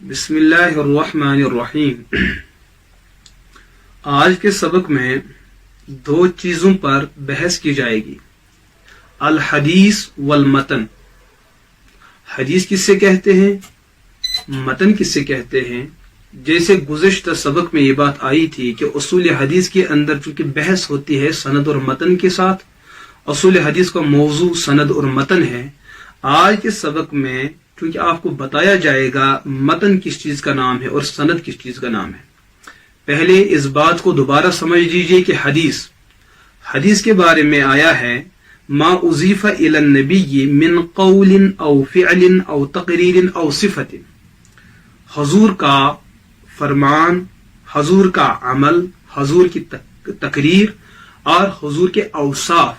बिस्मिल्लाहिर्रहमानिर्रहीम। आज के सबक में दो चीजों पर बहस की जाएगी, अल हदीस वल मतन। हदीस किससे कहते हैं, मतन किससे कहते हैं। जैसे गुज़िश्ता सबक में ये बात आई थी कि उसूल हदीस के अंदर चूंकि बहस होती है सनद और मतन के साथ, उसूल हदीस का मौजू सनद और मतन है। आज के सबक में क्योंकि आपको बताया जाएगा मतन किस चीज का नाम है और सनद किस चीज का नाम है। पहले इस बात को दोबारा समझ लीजिए कि हदीस के बारे में आया है मा उज़ीफ़ा इलन नबी मिन क़ौलिन औ फ़िअलिन औ तक़रीरिन औ सिफ़तिन। हुज़ूर का फरमान, हुज़ूर का अमल, हुज़ूर की तकरीर और हुज़ूर के औसाफ,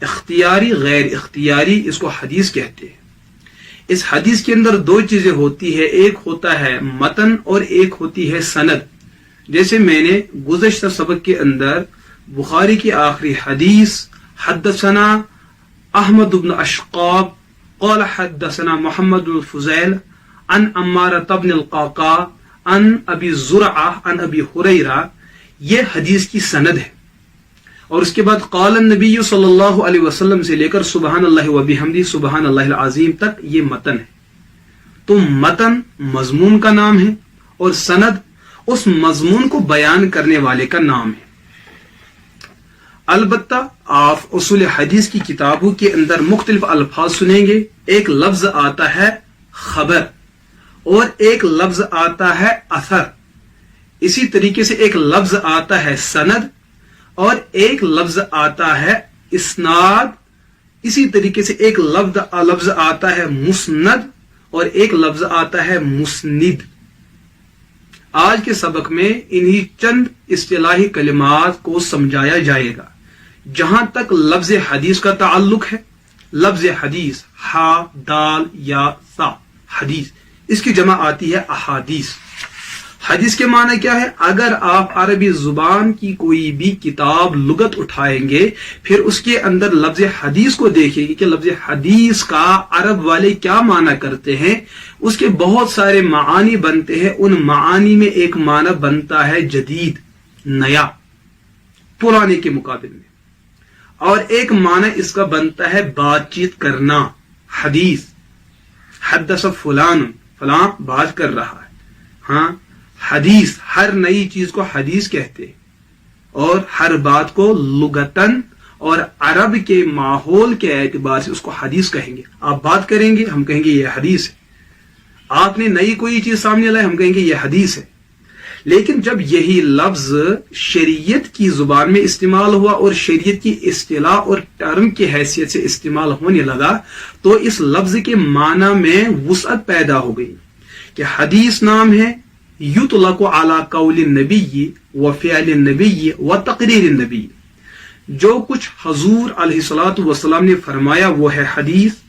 इख्तियारी गैर इख्तियारी, इसको हदीस कहते हैं। इस हदीस के अंदर दो चीजें होती है, एक होता है मतन और एक होती है सनद। जैसे मैंने गुज़श्ता सबक के अंदर बुखारी की आखिरी हदीस हद्दसना अहमद इब्न अशक़ाब क़ाल हद्दसना मुहम्मद इब्न फ़ुज़ैल अन अम्मारह इब्न अल-क़अक़ा अन अबी ज़ुरआ अन अबी हुरैरा, ये हदीस की सनद है। और उसके बाद क़ाल नबी सल्लल्लाहु अलैहि वसल्लम से लेकर सुबहानल्लाहि व बिहम्दिही सुबहानल्लाहिल अज़ीम तक ये मतन है। तो मतन मज़मून का नाम है और सनद उस मज़मून को बयान करने वाले का नाम है। अलबत्ता आप उसूल हदीस की किताबों के अंदर मुख्तलिफ अल्फाज सुनेंगे। एक लफ्ज आता है खबर और एक लफ्ज आता है असर। इसी तरीके से एक लफ्ज आता है सनद और एक लफ्ज आता है इस्नाद। इसी तरीके से एक लफ्ज आता है मुस्नद और एक लफ्ज आता है मुस्निद। आज के सबक में इन्हीं चंद इस्तिलाही कलिमात को समझाया जाएगा। जहां तक लफ्ज हदीस का ताल्लुक है, लफ्ज हदीस हा दाल या सा हदीस, इसकी जमा आती है अहादीस। हदीस के माना क्या है। अगर आप अरबी जुबान की कोई भी किताब लुगत उठाएंगे, फिर उसके अंदर लफ्ज हदीस को देखेंगे कि लफ्ज हदीस का अरब वाले क्या माना करते हैं। उसके बहुत सारे मानी बनते हैं। उन मानी में एक माना बनता है जदीद, नया, पुराने के मुकाबले में, और एक माना इसका बनता है बातचीत करना। हदीस हद्दस फलान, फलां बात कर रहा है। हाँ, हदीस हर नई चीज को हदीस कहते हैं और हर बात को लुगतन और अरब के माहौल के एतबार से उसको हदीस कहेंगे। आप बात करेंगे, हम कहेंगे यह हदीस है। आपने नई कोई चीज सामने लाई, हम कहेंगे यह हदीस है। लेकिन जब यही लफ्ज शरीयत की जुबान में इस्तेमाल हुआ और शरीयत की इस्तिलाह और टर्म की हैसियत से इस्तेमाल होने लगा, तो इस लफ्ज के माना में वुसअत पैदा हो गई कि हदीस नाम है युतलक़ु अला क़ौलिन नबी व फ़िअलिन नबी व तक़रीरिन नबी। जो कुछ हुज़ूर अलैहिस्सलातु वस्सलाम ने फरमाया वो है हदीस।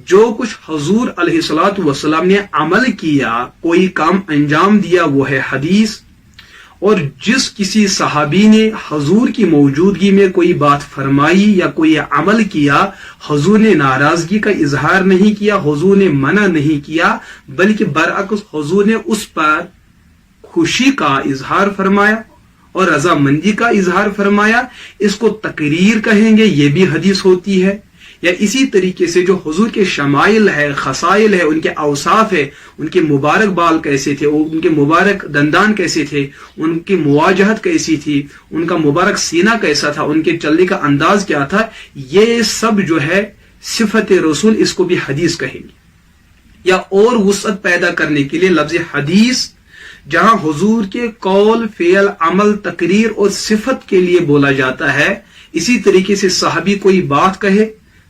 जो कुछ हुज़ूर अलैहिस्सलातु वस्सलाम ने अमल किया, कोई काम अंजाम दिया, वो है हदीस। और जिस किसी सहाबी ने हुज़ूर की मौजूदगी में कोई बात फरमाई या कोई अमल किया, हुज़ूर ने नाराजगी का इजहार नहीं किया, हुज़ूर ने मना नहीं किया, बल्कि बरअक्स हुज़ूर ने उस पर खुशी का इजहार फरमाया और रजामंदी का इजहार फरमाया, इसको तकरीर कहेंगे। ये भी हदीस होती है। या इसी तरीके से जो हुजूर के शमाइल है, खसाइल है, उनके औसाफ है, उनके मुबारक बाल कैसे थे, उनके मुबारक दंदान कैसे थे, उनकी मुवाजहत कैसी थी, उनका मुबारक सीना कैसा था, उनके चलने का अंदाज क्या था, ये सब जो है सिफत रसूल, इसको भी हदीस कहेंगे। या और वुसअत पैदा करने के लिए लफ्ज हदीस जहां हुजूर के कौल, फेल, अमल, तकरीर और सिफत के लिए बोला जाता है, इसी तरीके से सहाबी कोई बात कहे,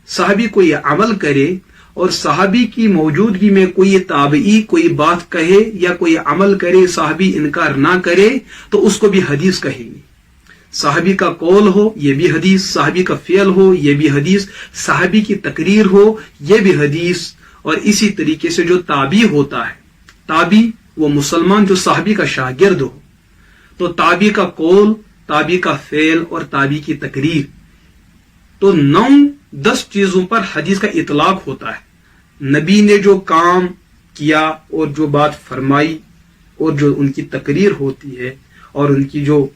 सहाबी कोई अमल करे और सहाबी की मौजूदगी में कोई ताबई कोई बात कहे या कोई अमल करे, सहाबी इनकार ना करे, तो उसको भी हदीस कहेंगे। सहाबी का कौल हो, ये भी हदीस। सहाबी का फेल हो, ये भी हदीस। सहाबी की तकरीर हो, ये भी हदीस। और इसी तरीके से जो ताबी होता है, ताबी वो मुसलमान जो सहाबी का शागिर्द हो, तो ताबी का कौल, ताबी का फेल और ताबी की तकरीर, तो 9-10 चीजों पर हदीस का इतलाक होता है। नबी ने जो काम किया और जो बात फरमाई और जो उनकी तकरीर होती है और उनकी जो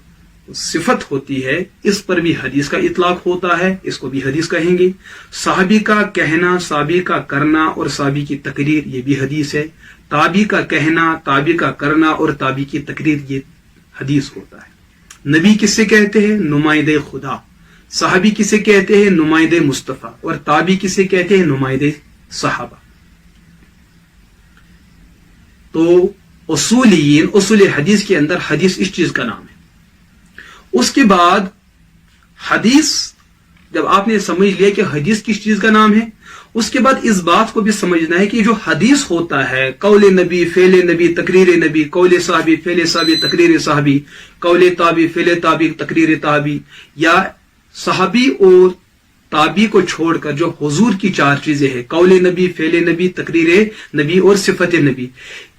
सिफत होती है, इस पर भी हदीस का इतलाक होता है, इसको भी हदीस कहेंगे। साहबी का कहना, साहबी का करना और साहबी की तकरीर, ये भी हदीस है। ताबी का कहना, ताबी का करना और ताबी की तकरीर, ये हदीस होता है। नबी किससे कहते हैं? नुमाइंदे खुदा। साहबी किसे कहते हैं? नुमाइंदे मुस्तफा। और ताबी किसे कहते हैं? नुमाइंदे सहाबा। तो उसूलियीन, उसूल हदीस के अंदर हदीस इस चीज का नाम है। उसके बाद हदीस, जब आपने समझ लिया कि हदीस किस चीज का नाम है, उसके बाद इस बात को भी समझना है कि जो हदीस होता है, कौले नबी, फेले नबी, तकरीर नबी, कौले साहबी, फेले साहबी, तकरीर साहबी, कौले ताबी, फेले ताबी, तकरीर ताबी, या साहबी और ताबी को छोड़कर जो हुजूर की चार चीजें हैं, कौले नबी, फेले नबी, तकरीर नबी और सिफत नबी,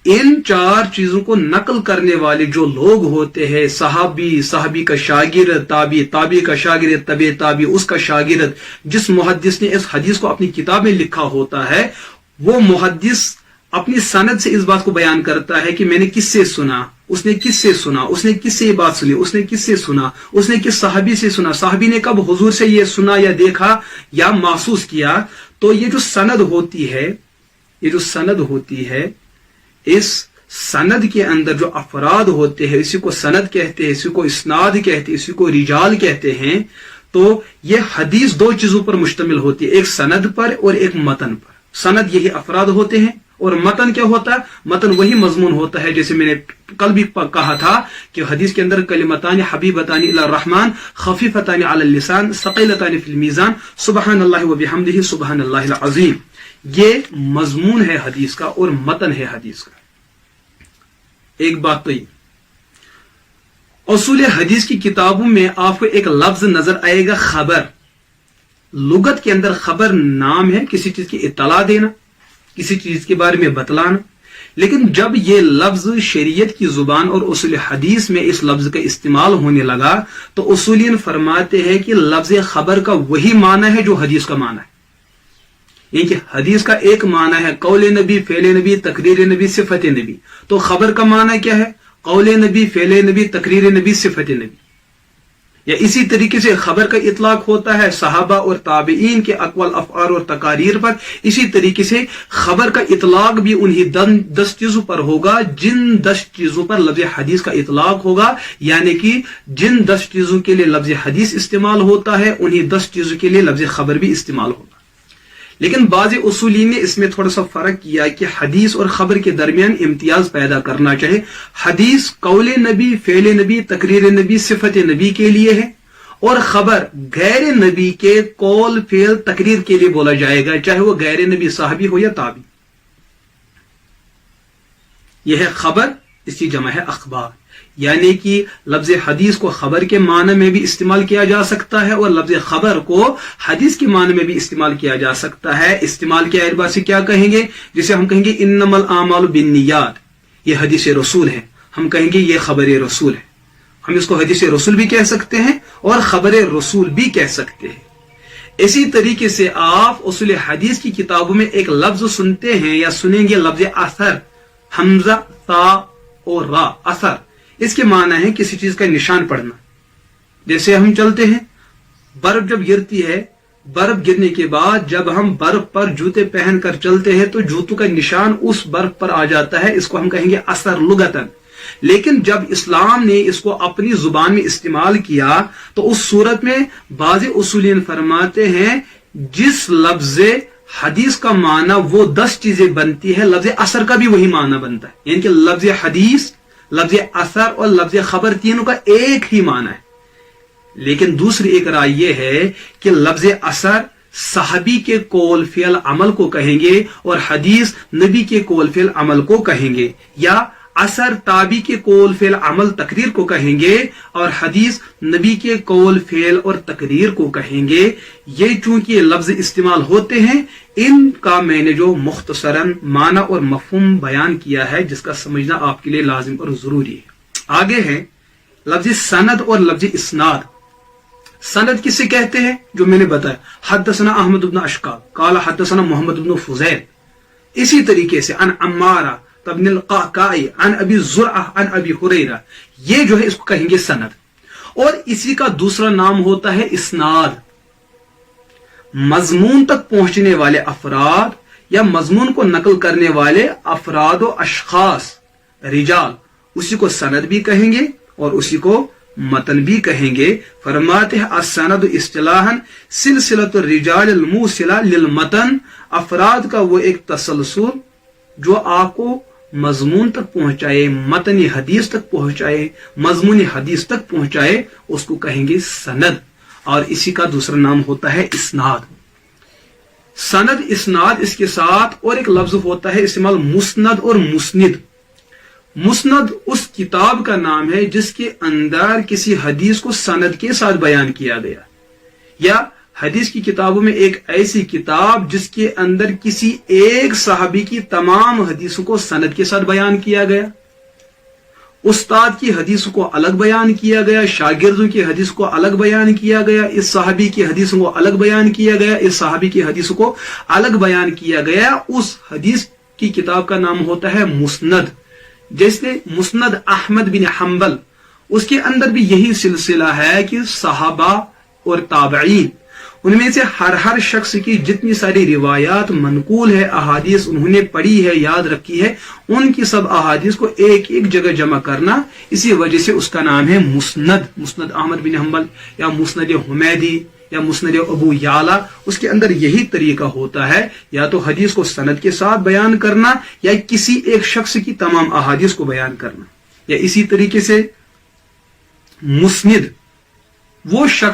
इन चार चीजों को नकल करने वाले जो लोग होते हैं, सहाबी, सहाबी का शागिर्द, ताबी, ताबी का शागिर्द, तबे ताबी, उसका शागिर्द, जिस मुहद्दिस ने इस हदीस को अपनी किताब में लिखा होता है, वो मुहद्दिस अपनी सनद से इस बात को बयान करता है कि मैंने किससे सुना, उसने किससे सुना, उसने किससे ये बात सुनी, उसने किससे सुना, उसने किस साहबी से सुना, साहबी ने कब हुजूर से ये सुना या देखा या महसूस किया। तो ये जो सनद होती है, ये जो सनद होती है, इस सनद के अंदर जो अफराद होते हैं, इसी को सनद कहते हैं, इसी को इस्नाद कहते हैं, इसी को रिजाल कहते हैं। तो ये हदीस दो चीजों पर मुश्तमिल होती है, एक सनद पर और एक मतन पर। सनद यही अफराद होते हैं और मतन क्या होता है? मतन वही मजमून होता है, जैसे मैंने कल भी कहा था कि हदीस के अंदर कलिमतानी हबीबतानी इला रहमान खफीफतानी अला लिसान सकीलतानी फिल मीजान सुबहानल्लाहि व बिहम्दिही सुबहानल्लाहिल अज़ीम। ये मजमून है हदीस का और मतन है हदीस का। एक बात तो ये, उसूल हदीस की किताबों में आपको एक लफ्ज नजर आएगा, खबर। लुगत के अंदर खबर नाम है किसी चीज की इत्तला देना, किसी चीज के बारे में बतलाना। लेकिन जब ये लफ्ज शरीयत की जुबान और उसूल हदीस में इस लफ्ज का इस्तेमाल होने लगा, तो उसूलियन फरमाते हैं कि लफ्ज खबर का वही माना है जो हदीस का माना है। यानी हदीस का एक माना है कौले नबी, फेले नबी, तकरीर नबी, सिफत नबी। तो खबर का माना क्या है? कौले नबी, फेले नबी, तकरीर नबी, सिफत नबी। या इसी तरीके से खबर का इतलाक होता है सहाबा और ताबीन के अक़वाल, अफ़आल और तकारीर पर। इसी तरीके से खबर का इतलाक भी उन्हीं 10 चीजों पर होगा जिन 10 चीजों पर लफ्ज हदीस का इतलाक होगा। यानी कि जिन 10 चीजों के लिए लफ्ज हदीस इस्तेमाल होता है, उन्हीं 10 चीजों के लिए लफ्ज खबर भी इस्तेमाल होगा। लेकिन बाज़ उसूली ने इसमें थोड़ा सा फर्क किया कि हदीस और खबर के दरमियान इम्तियाज पैदा करना चाहिए। हदीस कौले नबी, फेले नबी, तकरीर नबी, सिफत नबी के लिए है और खबर गैर नबी के कौल, फेल, तकरीर के लिए बोला जाएगा, चाहे वो गैर नबी साहबी हो या ताबी। यह है खबर, इसकी जमा है अखबार। यानी कि लफ्ज हदीस को खबर के माने में भी इस्तेमाल किया जा सकता है और लफ्ज खबर को हदीस के माने में भी इस्तेमाल किया जा सकता है। इस्तेमाल के एतबार से क्या कहेंगे? जिसे हम कहेंगे इन्नमल आमालु बिन्नियात, ये हदीस रसूल है। हम कहेंगे ये खबर रसूल है। हम इसको हदीस रसूल भी कह सकते हैं और खबर रसूल भी कह सकते हैं। इसी तरीके से आप उसूल हदीस की किताबों में एक लफ्ज सुनते हैं या सुनेंगे, लफ्ज असर, हमजा, ता और रा, असर। इसके माना है किसी चीज का निशान पड़ना। जैसे हम चलते हैं, बर्फ जब गिरती है, बर्फ गिरने के बाद जब हम बर्फ पर जूते पहनकर चलते हैं तो जूतों का निशान उस बर्फ पर आ जाता है, इसको हम कहेंगे असर लुगतन। लेकिन जब इस्लाम ने इसको अपनी जुबान में इस्तेमाल किया तो उस सूरत में बाज़ उसूलियन फरमाते हैं जिस लफ्ज हदीस का माना वो 10 चीजें बनती है, लफ्ज असर का भी वही माना बनता है। यानी कि लफ्ज हदीस, लफ्ज असर और लफ्ज खबर तीनों का एक ही माना है। लेकिन दूसरी एक राय यह है कि लफ्ज असर साहबी के कौल फेल अमल को कहेंगे और हदीस नबी के कौल फेल अमल को कहेंगे, या असर ताबी के कौल फेल अमल तकरीर को कहेंगे और हदीस नबी के कौल फेल और तकरीर को कहेंगे। ये चूंकि लफ्ज इस्तेमाल होते हैं, इनका मैंने जो मुख्तसरन माना और मफहूम बयान किया है, जिसका समझना आपके लिए लाजिम और जरूरी है। आगे है लफ्ज सनद और लफ्ज इस्नाद। सनद किसे कहते हैं? जो मैंने बताया, हद्दसना अहमद इब्न अशकाब काला हद्दसना मोहम्मद इब्न फुज़ैल, इसी तरीके से अन अम्मारा तबन अल-क़अक़ाई अन अबी ज़ुरअह अन अबी हुरैरा, ये जो है इसको कहेंगे सनद। और इसी का दूसरा नाम होता है इस्नाद। मजमून तक पहुंचने वाले अफराद या मजमून को नकल करने वाले अफराद व अशखास रिजाल, उसी को सनद भी कहेंगे और उसी को मतन भी कहेंगे। फरमाते हैं अस्सनद इस्तिलाहन सिलसिलतुर रिजाल अल मूसिला लिल मतन, अफराद का वो एक तसलसल जो आपको मजमून तक पहुंचाए, मतनी हदीस तक पहुंचाए, मजमूनी हदीस तक पहुंचाए, उसको कहेंगे सनद। और इसी का दूसरा नाम होता है इस्नाद। सनद, इस्नाद, इसके साथ और एक लफ्ज होता है इस्तेमाल मुस्नद और मुस्निद। मुस्नद उस किताब का नाम है जिसके अंदर किसी हदीस को सनद के साथ बयान किया गया, या हदीस की किताबों में एक ऐसी किताब जिसके अंदर किसी एक सहाबी की तमाम हदीसों को सनद के साथ बयान किया गया। उस्ताद की हदीसों को अलग बयान किया गया, शागिर्दों की हदीस को अलग बयान किया गया, इस सहाबी की हदीसों को अलग बयान किया गया, इस सहाबी की हदीसों को अलग बयान किया गया। उस हदीस की किताब का नाम होता है मुस्नद। जैसे मुस्नद अहमद बिन हंबल, उसके अंदर भी यही सिलसिला है कि सहाबा और ताबईन, उनमें से हर शख्स की जितनी सारी रिवायात मनकूल है, अहादीस उन्होंने पढ़ी है, याद रखी है, उनकी सब अहादीस को एक एक जगह जमा करना, इसी वजह से उसका नाम है मुस्नद। मुस्नद अहमद बिन हंबल या मुस्नद हुमैदी या मुस्नद अबू याला, उसके अंदर यही तरीका होता है, या तो हदीस को सनद के साथ बयान करना या किसी एक शख्स की तमाम अहादीस को बयान करना। या इसी तरीके से मुस्निद वो शख्स